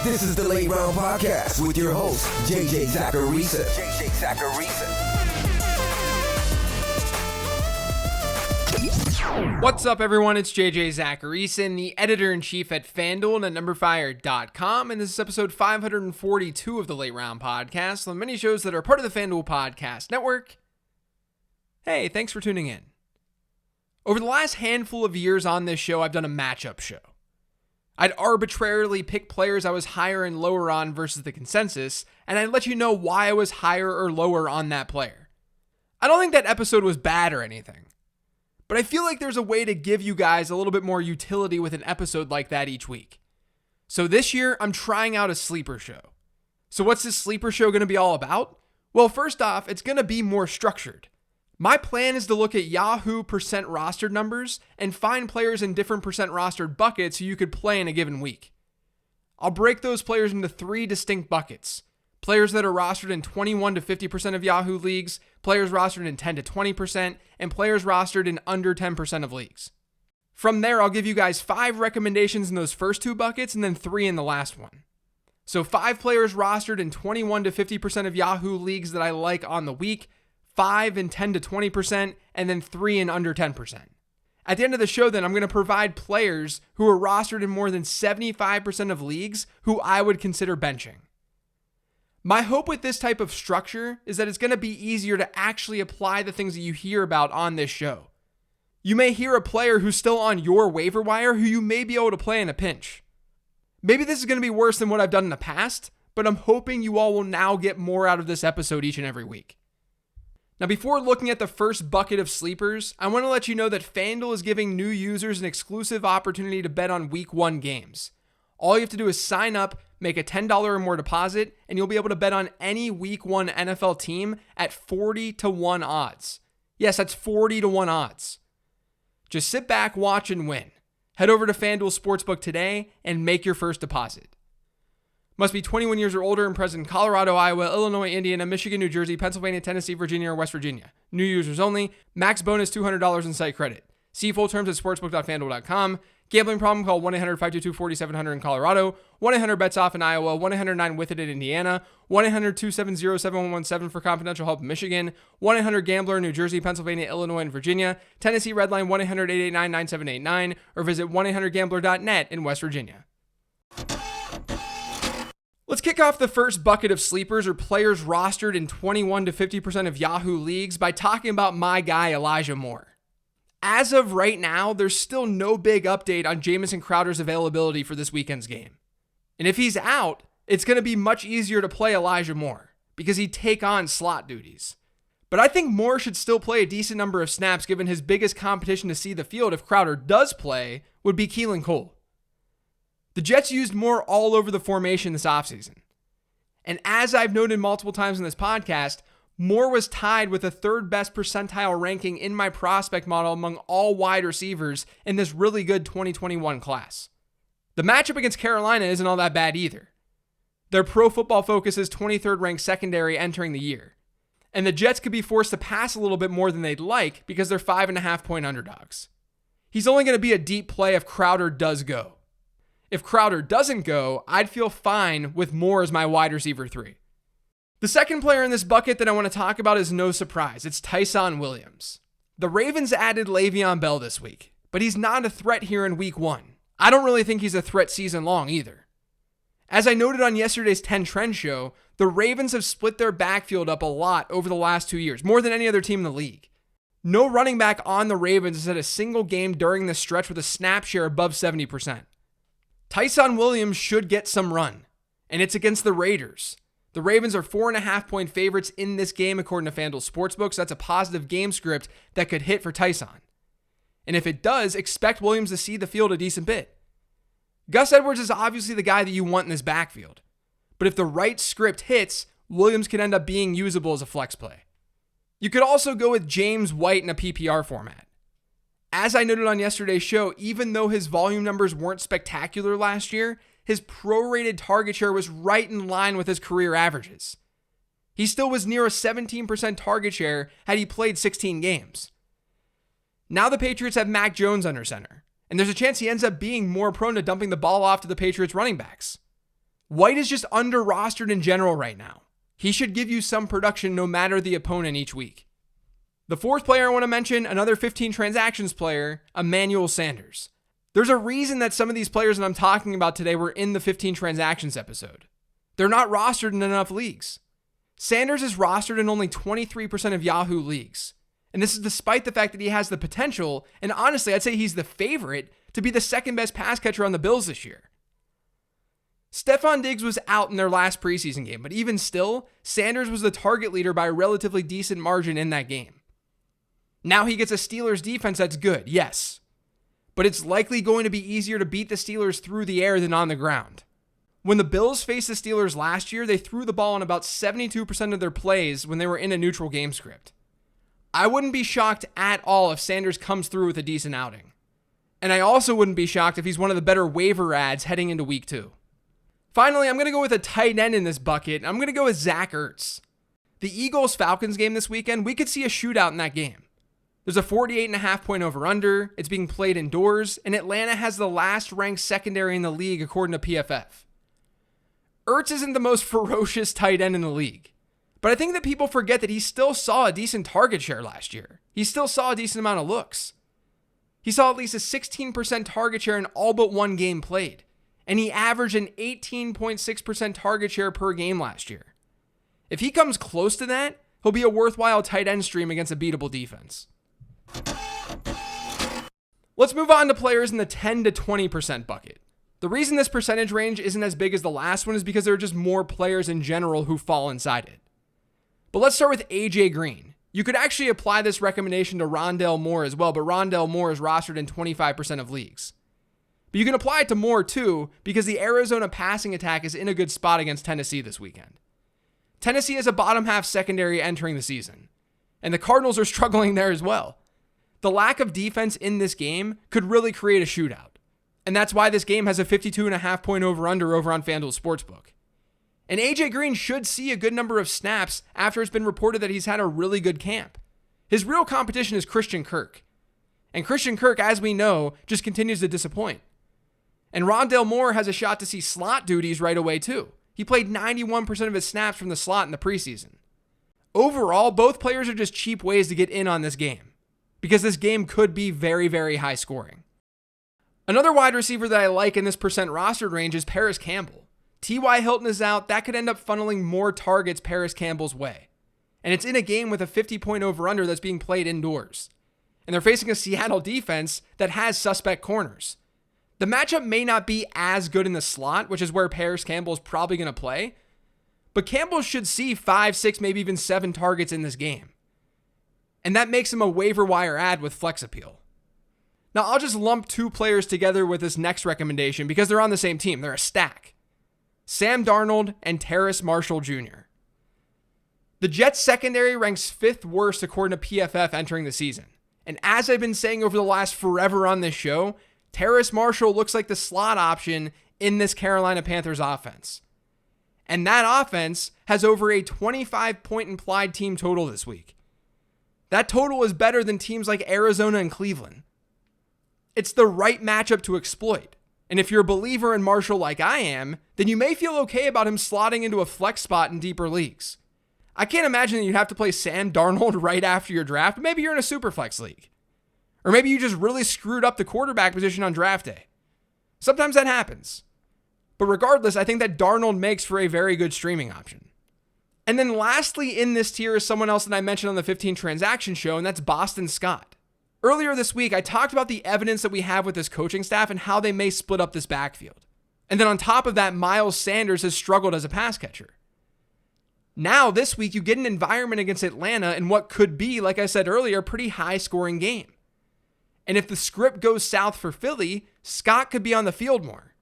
This is the Late Round Podcast with your host, JJ Zachariason. What's up, everyone? It's JJ Zachariason, the editor-in-chief at FanDuel and at NumberFire.com, and this is episode 542 of the Late Round Podcast, the many shows that are part of the FanDuel Podcast Network. Hey, thanks for tuning in. Over the last handful of years on this show, I've done a matchup show. I'd arbitrarily pick players I was higher and lower on versus the consensus, and I'd let you know why I was higher or lower on that player. I don't think that episode was bad or anything, but I feel like there's a way to give you guys a little bit more utility with an episode like that each week. So this year, I'm trying out a sleeper show. So what's this sleeper show going to be all about? Well, first off, it's going to be more structured. My plan is to look at Yahoo percent rostered numbers and find players in different percent rostered buckets who you could play in a given week. I'll break those players into three distinct buckets. Players that are rostered in 21 to 50% of Yahoo leagues, players rostered in 10 to 20%, and players rostered in under 10% of leagues. From there, I'll give you guys 5 recommendations in those first 2 buckets and then 3 in the last one. So 5 players rostered in 21 to 50% of Yahoo leagues that I like on the week, 5 in 10 to 20%, and then 3 in under 10%. At the end of the show, then, I'm going to provide players who are rostered in more than 75% of leagues who I would consider benching. My hope with this type of structure is that it's going to be easier to actually apply the things that you hear about on this show. You may hear a player who's still on your waiver wire who you may be able to play in a pinch. Maybe this is going to be worse than what I've done in the past, but I'm hoping you all will now get more out of this episode each and every week. Now, before looking at the first bucket of sleepers, I want to let you know that FanDuel is giving new users an exclusive opportunity to bet on Week 1 games. All you have to do is sign up, make a $10 or more deposit, and you'll be able to bet on any Week 1 NFL team at 40 to 1 odds. Yes, that's 40 to 1 odds. Just sit back, watch, and win. Head over to FanDuel Sportsbook today and make your first deposit. Must be 21 years or older and present in Colorado, Iowa, Illinois, Indiana, Michigan, New Jersey, Pennsylvania, Tennessee, Virginia, or West Virginia. New users only. Max bonus $200 in site credit. See full terms at sportsbook.fanduel.com. Gambling problem? Call 1-800-522-4700 in Colorado, 1-800-BETS-OFF in Iowa, 1-800-9-WITH-IT in Indiana, 1-800-270-7117 for confidential help in Michigan, 1-800-GAMBLER in New Jersey, Pennsylvania, Illinois, and Virginia, Tennessee Redline 1-800-889-9789, or visit 1-800-GAMBLER.net in West Virginia. Let's kick off the first bucket of sleepers or players rostered in 21 to 50% of Yahoo leagues by talking about my guy, Elijah Moore. As of right now, there's still no big update on Jamison Crowder's availability for this weekend's game. And if he's out, it's going to be much easier to play Elijah Moore because he'd take on slot duties. But I think Moore should still play a decent number of snaps given his biggest competition to see the field if Crowder does play would be Keelan Cole. The Jets used Moore all over the formation this offseason. And as I've noted multiple times in this podcast, Moore was tied with the 3rd best percentile ranking in my prospect model among all wide receivers in this really good 2021 class. The matchup against Carolina isn't all that bad either. Their Pro Football Focus's 23rd ranked secondary entering the year. And the Jets could be forced to pass a little bit more than they'd like because they're 5.5-point underdogs. He's only going to be a deep play if Crowder does go. If Crowder doesn't go, I'd feel fine with Moore as my wide receiver 3. The second player in this bucket that I want to talk about is no surprise. It's Ty'Son Williams. The Ravens added Le'Veon Bell this week, but he's not a threat here in Week 1. I don't really think he's a threat season long either. As I noted on yesterday's 10 Trend show, the Ravens have split their backfield up a lot over the last 2 years, more than any other team in the league. No running back on the Ravens has had a single game during this stretch with a snap share above 70%. Ty'Son Williams should get some run, and it's against the Raiders. The Ravens are 4.5-point favorites in this game according to FanDuel Sportsbook, so that's a positive game script that could hit for Ty'Son. And if it does, expect Williams to see the field a decent bit. Gus Edwards is obviously the guy that you want in this backfield, but if the right script hits, Williams could end up being usable as a flex play. You could also go with James White in a PPR format. As I noted on yesterday's show, even though his volume numbers weren't spectacular last year, his prorated target share was right in line with his career averages. He still was near a 17% target share had he played 16 games. Now the Patriots have Mac Jones under center, and there's a chance he ends up being more prone to dumping the ball off to the Patriots running backs. White is just under-rostered in general right now. He should give you some production no matter the opponent each week. The fourth player I want to mention, another 15 transactions player, Emmanuel Sanders. There's a reason that some of these players that I'm talking about today were in the 15 transactions episode. They're not rostered in enough leagues. Sanders is rostered in only 23% of Yahoo leagues. And this is despite the fact that he has the potential, and honestly, I'd say he's the favorite to be the second best pass catcher on the Bills this year. Stefon Diggs was out in their last preseason game, but even still, Sanders was the target leader by a relatively decent margin in that game. Now he gets a Steelers defense that's good, yes. But it's likely going to be easier to beat the Steelers through the air than on the ground. When the Bills faced the Steelers last year, they threw the ball on about 72% of their plays when they were in a neutral game script. I wouldn't be shocked at all if Sanders comes through with a decent outing. And I also wouldn't be shocked if he's one of the better waiver ads heading into week 2. Finally, I'm going to go with a tight end in this bucket. I'm going to go with Zach Ertz. The Eagles-Falcons game this weekend, we could see a shootout in that game. There's a 48.5 point over-under. It's being played indoors, and Atlanta has the last ranked secondary in the league according to PFF. Ertz isn't the most ferocious tight end in the league, but I think that people forget that he still saw a decent target share last year. He still saw a decent amount of looks. He saw at least a 16% target share in all but one game played, and he averaged an 18.6% target share per game last year. If he comes close to that, he'll be a worthwhile tight end stream against a beatable defense. Let's move on to players in the 10 to 20% bucket. The reason this percentage range isn't as big as the last one is because there are just more players in general who fall inside it. But let's start with AJ Green. You could actually apply this recommendation to Rondale Moore as well, but Rondale Moore is rostered in 25% of leagues. But you can apply it to Moore too, because the Arizona passing attack is in a good spot against Tennessee this weekend. Tennessee has a bottom half secondary entering the season, and the Cardinals are struggling there as well. The lack of defense in this game could really create a shootout. And that's why this game has a 52.5 point over-under over on FanDuel Sportsbook. And AJ Green should see a good number of snaps after it's been reported that he's had a really good camp. His real competition is Christian Kirk. And Christian Kirk, as we know, just continues to disappoint. And Rondale Moore has a shot to see slot duties right away too. He played 91% of his snaps from the slot in the preseason. Overall, both players are just cheap ways to get in on this game, because this game could be very, very high scoring. Another wide receiver that I like in this percent rostered range is Paris Campbell. T.Y. Hilton is out. That could end up funneling more targets Paris Campbell's way. And it's in a game with a 50 point over-under that's being played indoors. And they're facing a Seattle defense that has suspect corners. The matchup may not be as good in the slot, which is where Paris Campbell is probably going to play, but Campbell should see 5, 6, maybe even 7 targets in this game. And that makes him a waiver wire ad with flex appeal. Now, I'll just lump 2 players together with this next recommendation because they're on the same team. They're a stack. Sam Darnold and Terrace Marshall Jr. The Jets secondary ranks 5th worst according to PFF entering the season. And as I've been saying over the last forever on this show, Terrace Marshall looks like the slot option in this Carolina Panthers offense. And that offense has over a 25 point implied team total this week. That total is better than teams like Arizona and Cleveland. It's the right matchup to exploit. And if you're a believer in Marshall like I am, then you may feel okay about him slotting into a flex spot in deeper leagues. I can't imagine that you'd have to play Sam Darnold right after your draft. Maybe you're in a super flex league. Or maybe you just really screwed up the quarterback position on draft day. Sometimes that happens. But regardless, I think that Darnold makes for a very good streaming option. And then lastly in this tier is someone else that I mentioned on the 15 transaction show, and that's Boston Scott. Earlier this week, I talked about the evidence that we have with this coaching staff and how they may split up this backfield. And then on top of that, Miles Sanders has struggled as a pass catcher. Now, this week, you get an environment against Atlanta in what could be, like I said earlier, a pretty high-scoring game. And if the script goes south for Philly, Scott could be on the field more.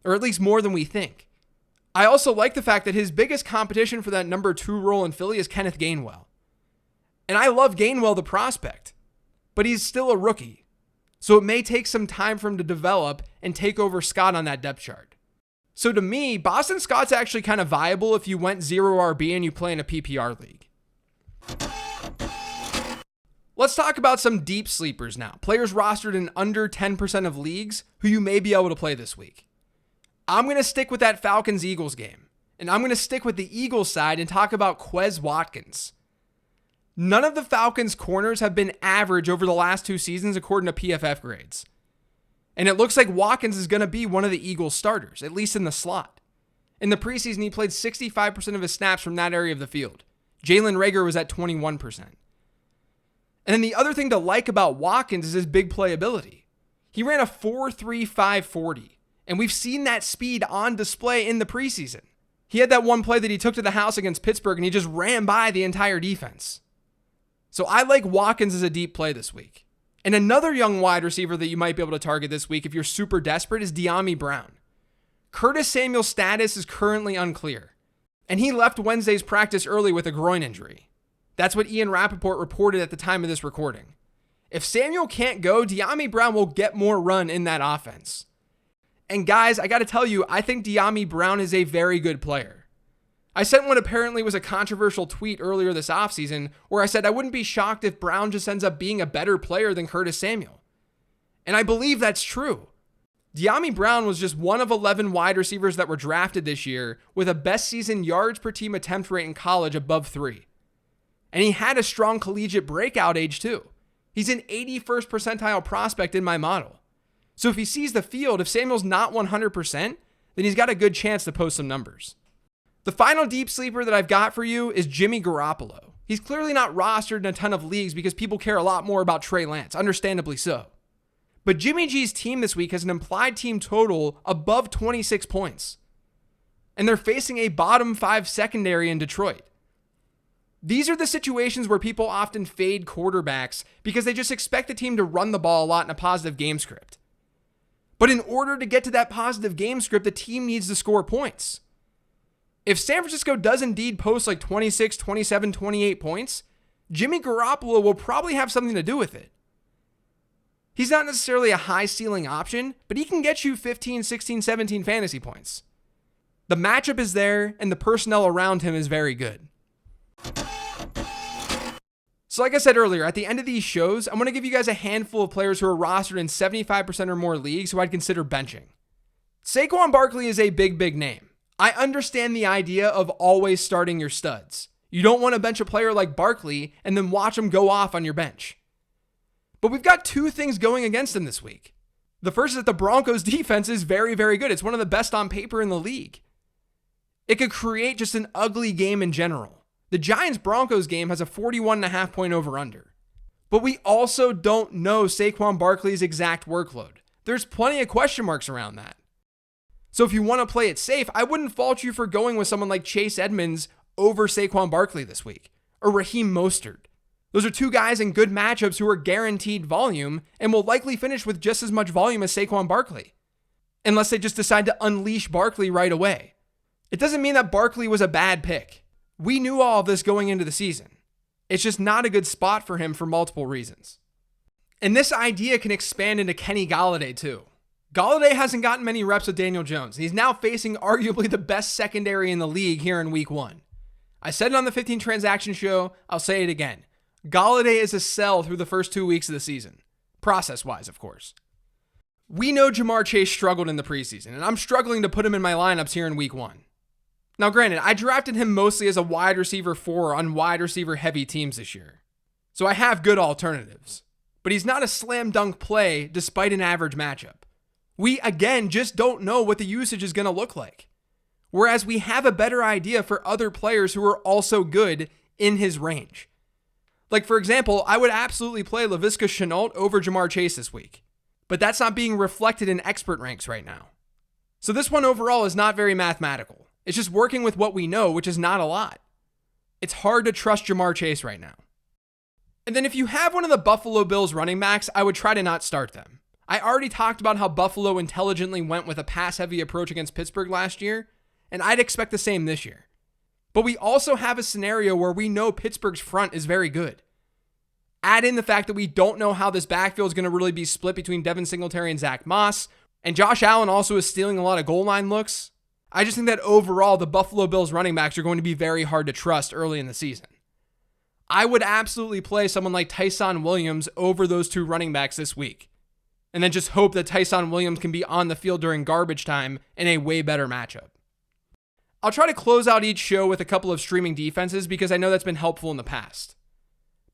Or at least more than we think. I also like the fact that his biggest competition for that number 2 role in Philly is Kenneth Gainwell. And I love Gainwell, the prospect. But he's still a rookie, so it may take some time for him to develop and take over Scott on that depth chart. So to me, Boston Scott's actually kind of viable if you went 0 RB and you play in a PPR league. Let's talk about some deep sleepers now, players rostered in under 10% of leagues who you may be able to play this week. I'm going to stick with that Falcons-Eagles game. And I'm going to stick with the Eagles side and talk about Quez Watkins. None of the Falcons' corners have been average over the last 2 seasons according to PFF grades. And it looks like Watkins is going to be one of the Eagles starters, at least in the slot. In the preseason, he played 65% of his snaps from that area of the field. Jalen Reagor was at 21%. And then the other thing to like about Watkins is his big playability. He ran a 4.35 40, and we've seen that speed on display in the preseason. He had that one play that he took to the house against Pittsburgh, and he just ran by the entire defense. So I like Watkins as a deep play this week. And another young wide receiver that you might be able to target this week if you're super desperate is Dyami Brown. Curtis Samuel's status is currently unclear, and he left Wednesday's practice early with a groin injury. That's what Ian Rappaport reported at the time of this recording. If Samuel can't go, Dyami Brown will get more run in that offense. And guys, I got to tell you, I think Dyami Brown is a very good player. I sent what apparently was a controversial tweet earlier this offseason where I said I wouldn't be shocked if Brown just ends up being a better player than Curtis Samuel. And I believe that's true. Dyami Brown was just one of 11 wide receivers that were drafted this year with a best season yards per team attempt rate in college above 3. And he had a strong collegiate breakout age too. He's an 81st percentile prospect in my model. So if he sees the field, if Samuel's not 100%, then he's got a good chance to post some numbers. The final deep sleeper that I've got for you is Jimmy Garoppolo. He's clearly not rostered in a ton of leagues because people care a lot more about Trey Lance, understandably so. But Jimmy G's team this week has an implied team total above 26 points. And they're facing a bottom 5 secondary in Detroit. These are the situations where people often fade quarterbacks because they just expect the team to run the ball a lot in a positive game script. But in order to get to that positive game script, the team needs to score points. If San Francisco does indeed post like 26, 27, 28 points, Jimmy Garoppolo will probably have something to do with it. He's not necessarily a high ceiling option, but he can get you 15, 16, 17 fantasy points. The matchup is there, and the personnel around him is very good. So like I said earlier, at the end of these shows, I'm going to give you guys a handful of players who are rostered in 75% or more leagues who I'd consider benching. Saquon Barkley is a big name. I understand the idea of always starting your studs. You don't want to bench a player like Barkley and then watch him go off on your bench. But we've got 2 things going against him this week. The first is that the Broncos defense is very good. It's one of the best on paper in the league. It could create just an ugly game in general. The Giants-Broncos game has a 41.5 point over-under. But we also don't know Saquon Barkley's exact workload. There's plenty of question marks around that. So if you want to play it safe, I wouldn't fault you for going with someone like Chase Edmonds over Saquon Barkley this week, or Raheem Mostert. Those are 2 guys in good matchups who are guaranteed volume and will likely finish with just as much volume as Saquon Barkley, unless they just decide to unleash Barkley right away. It doesn't mean that Barkley was a bad pick. We knew all of this going into the season. It's just not a good spot for him for multiple reasons. And this idea can expand into Kenny Golladay too. Golladay hasn't gotten many reps with Daniel Jones. He's now facing arguably the best secondary in the league here in week 1. I said it on the 15 transaction show. I'll say it again. Golladay is a sell through the first 2 weeks of the season. Process-wise, of course. We know Ja'Marr Chase struggled in the preseason, and I'm struggling to put him in my lineups here in week 1. Now, granted, I drafted him mostly as a wide receiver 4 on wide receiver heavy teams this year. So I have good alternatives. But he's not a slam dunk play despite an average matchup. We, again, just don't know what the usage is going to look like. Whereas we have a better idea for other players who are also good in his range. Like, for example, I would absolutely play Laviska Shenault over Ja'Marr Chase this week. But that's not being reflected in expert ranks right now. So this one overall is not very mathematical. It's just working with what we know, which is not a lot. It's hard to trust Ja'Marr Chase right now. And then if you have one of the Buffalo Bills running backs, I would try to not start them. I already talked about how Buffalo intelligently went with a pass-heavy approach against Pittsburgh last year, and I'd expect the same this year. But we also have a scenario where we know Pittsburgh's front is very good. Add in the fact that we don't know how this backfield is going to really be split between Devin Singletary and Zach Moss, and Josh Allen also is stealing a lot of goal line looks. I just think that overall, the Buffalo Bills running backs are going to be very hard to trust early in the season. I would absolutely play someone like Tyson Williams over those 2 running backs this week. and then just hope that Tyson Williams can be on the field during garbage time in a way better matchup. I'll try to close out each show with a couple of streaming defenses because I know that's been helpful in the past.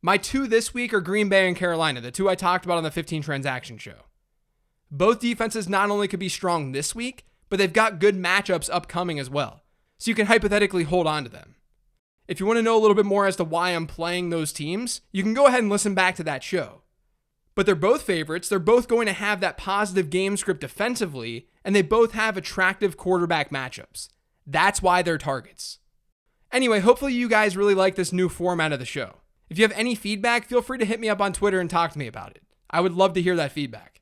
My 2 this week are Green Bay and Carolina, the 2 I talked about on the 15 transaction show. Both defenses not only could be strong this week, but they've got good matchups upcoming as well, so you can hypothetically hold on to them. If you want to know a little bit more as to why I'm playing those teams, you can go ahead and listen back to that show. But they're both favorites, they're both going to have that positive game script defensively, and they both have attractive quarterback matchups. That's why they're targets. Anyway, hopefully you guys really like this new format of the show. If you have any feedback, feel free to hit me up on Twitter and talk to me about it. I would love to hear that feedback.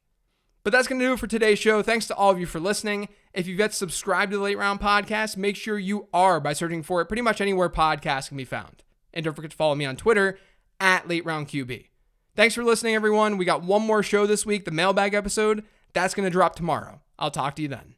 But that's going to do it for today's show. Thanks to all of you for listening. If you've yet to subscribe to the Late Round Podcast, make sure you are by searching for it pretty much anywhere podcasts can be found. And don't forget to follow me on Twitter at LateRoundQB. Thanks for listening, everyone. We got one more show this week, the mailbag episode. That's going to drop tomorrow. I'll talk to you then.